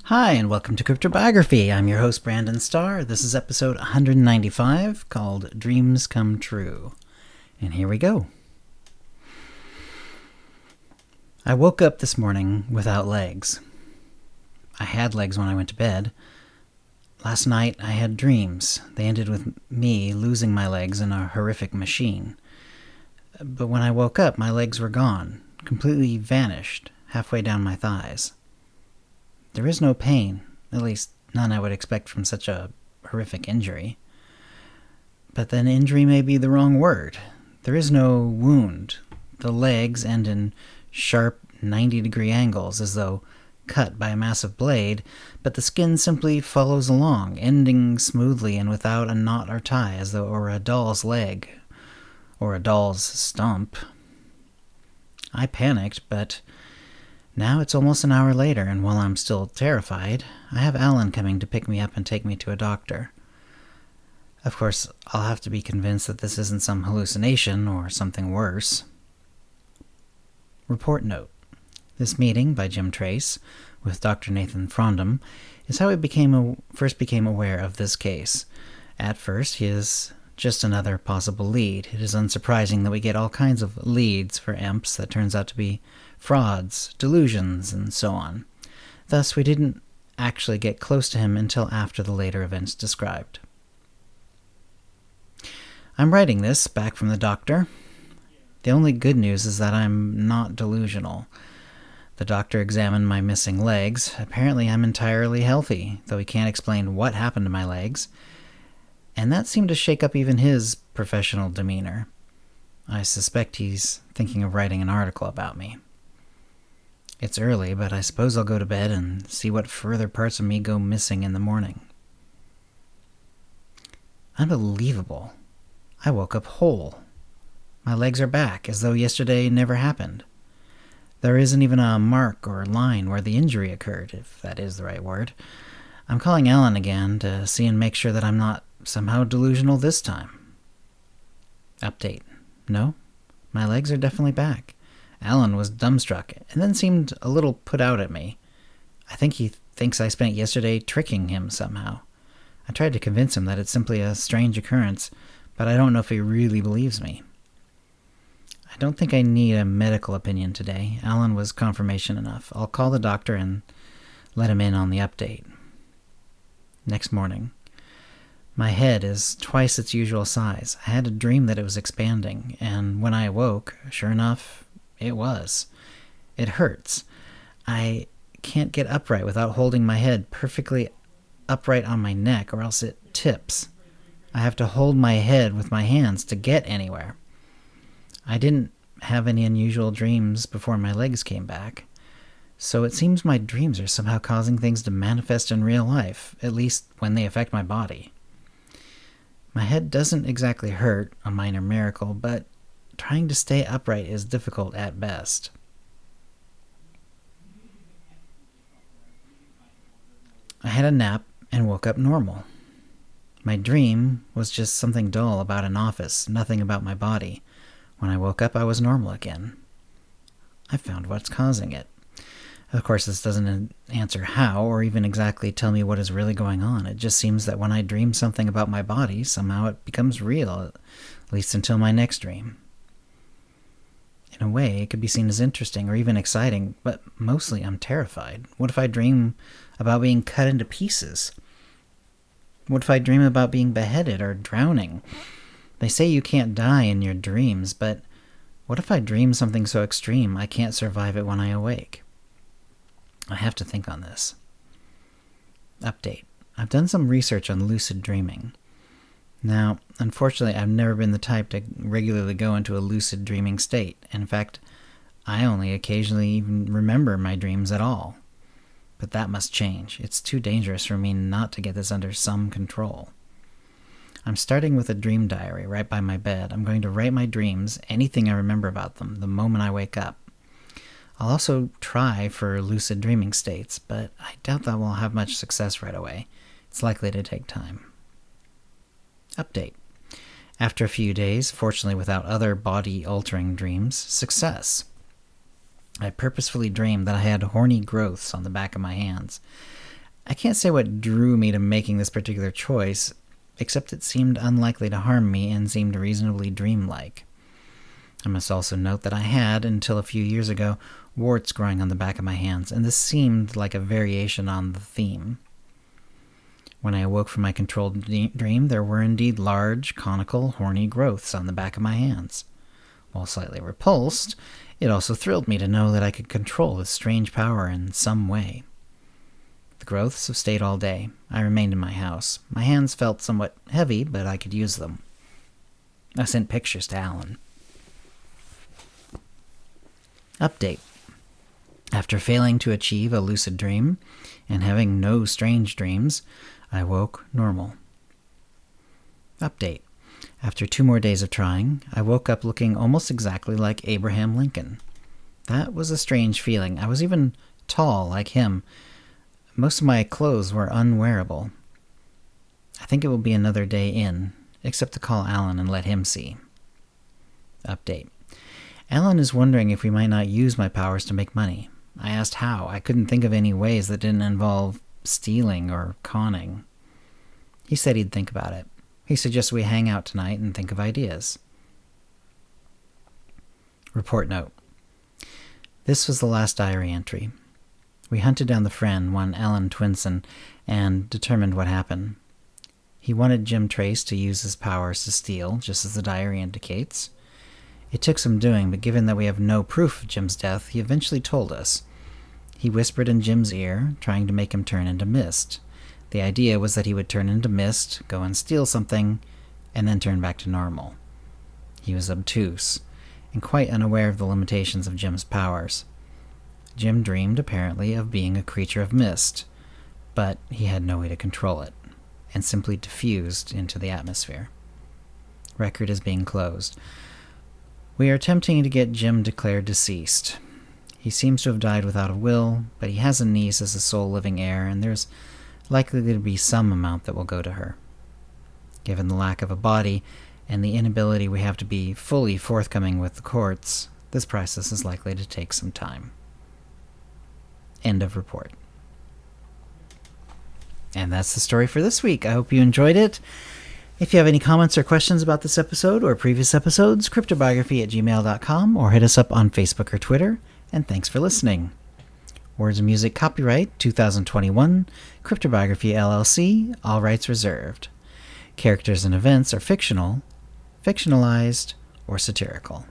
Hi, and welcome to CryptoBiography. I'm your host, Brandon Starr. This is episode 195, called Dreams Come True. And here we go. I woke up this morning without legs. I had legs when I went to bed. Last night, I had dreams. They ended with me losing my legs in a horrific machine. But when I woke up, my legs were gone, completely vanished, halfway down my thighs. There is no pain, at least none I would expect from such a horrific injury. But then injury may be the wrong word. There is no wound. The legs end in sharp 90-degree angles as though cut by a massive blade, but the skin simply follows along, ending smoothly and without a knot or tie, as though it were a doll's leg, or a doll's stump. I panicked, but now it's almost an hour later, and while I'm still terrified, I have Alan coming to pick me up and take me to a doctor. Of course, I'll have to be convinced that this isn't some hallucination or something worse. Report note. This meeting by Jim Trace with Dr. Nathan Frondum is how I first became aware of this case. At first, he is just another possible lead. It is unsurprising that we get all kinds of leads for EMPs that turns out to be frauds, delusions, and so on. Thus, we didn't actually get close to him until after the later events described. I'm writing this back from the doctor. The only good news is that I'm not delusional. The doctor examined my missing legs. Apparently I'm entirely healthy, though he can't explain what happened to my legs, and that seemed to shake up even his professional demeanor. I suspect he's thinking of writing an article about me. It's early, but I suppose I'll go to bed and see what further parts of me go missing in the morning. Unbelievable. I woke up whole. My legs are back, as though yesterday never happened. There isn't even a mark or line where the injury occurred, if that is the right word. I'm calling Alan again to see and make sure that I'm not somehow delusional this time. Update. No, my legs are definitely back. Alan was dumbstruck, and then seemed a little put out at me. I think he thinks I spent yesterday tricking him somehow. I tried to convince him that it's simply a strange occurrence, but I don't know if he really believes me. I don't think I need a medical opinion today. Alan was confirmation enough. I'll call the doctor and let him in on the update. Next morning. My head is twice its usual size. I had a dream that it was expanding, and when I awoke, sure enough, it was. It hurts. I can't get upright without holding my head perfectly upright on my neck, or else it tips. I have to hold my head with my hands to get anywhere. I didn't have any unusual dreams before my legs came back, so it seems my dreams are somehow causing things to manifest in real life, at least when they affect my body. My head doesn't exactly hurt, a minor miracle, but trying to stay upright is difficult at best. I had a nap and woke up normal. My dream was just something dull about an office, nothing about my body. When I woke up, I was normal again. I found what's causing it. Of course, this doesn't answer how or even exactly tell me what is really going on. It just seems that when I dream something about my body, somehow it becomes real, at least until my next dream. In a way, it could be seen as interesting or even exciting, but mostly I'm terrified. What if I dream about being cut into pieces? What if I dream about being beheaded or drowning? They say you can't die in your dreams, but what if I dream something so extreme I can't survive it when I awake? I have to think on this. Update. I've done some research on lucid dreaming. Now, unfortunately, I've never been the type to regularly go into a lucid dreaming state. In fact, I only occasionally even remember my dreams at all. But that must change. It's too dangerous for me not to get this under some control. I'm starting with a dream diary right by my bed. I'm going to write my dreams, anything I remember about them, the moment I wake up. I'll also try for lucid dreaming states, but I doubt that we'll have much success right away. It's likely to take time. Update. After a few days, fortunately without other body-altering dreams, success. I purposefully dreamed that I had horny growths on the back of my hands. I can't say what drew me to making this particular choice, except it seemed unlikely to harm me and seemed reasonably dreamlike. I must also note that I had, until a few years ago, warts growing on the back of my hands, and this seemed like a variation on the theme. When I awoke from my controlled dream, there were indeed large, conical, horny growths on the back of my hands. While slightly repulsed, it also thrilled me to know that I could control this strange power in some way. The growths have stayed all day. I remained in my house. My hands felt somewhat heavy, but I could use them. I sent pictures to Alan. Update. After failing to achieve a lucid dream and having no strange dreams, I woke normal. Update. After 2 more days of trying, I woke up looking almost exactly like Abraham Lincoln. That was a strange feeling. I was even tall like him. Most of my clothes were unwearable. I think it will be another day in, except to call Alan and let him see. Update. Alan is wondering if we might not use my powers to make money. I asked how. I couldn't think of any ways that didn't involve stealing or conning. He said he'd think about it. He suggested we hang out tonight and think of ideas. Report note. This was the last diary entry. We hunted down the friend, one Alan Twinson, and determined what happened. He wanted Jim Trace to use his powers to steal, just as the diary indicates. It took some doing, but given that we have no proof of Jim's death, he eventually told us. He whispered in Jim's ear, trying to make him turn into mist. The idea was that he would turn into mist, go and steal something, and then turn back to normal. He was obtuse, and quite unaware of the limitations of Jim's powers. Jim dreamed, apparently, of being a creature of mist, but he had no way to control it, and simply diffused into the atmosphere. Record is being closed. We are attempting to get Jim declared deceased. He seems to have died without a will, but he has a niece as a sole living heir, and there's likely to be some amount that will go to her. Given the lack of a body and the inability we have to be fully forthcoming with the courts, this process is likely to take some time. End of report. And that's the story for this week. I hope you enjoyed it. If you have any comments or questions about this episode or previous episodes, cryptobiography@gmail.com, or hit us up on Facebook or Twitter, and thanks for listening. Words and music copyright 2021, CryptoBiography LLC, all rights reserved. Characters and events are fictional, fictionalized, or satirical.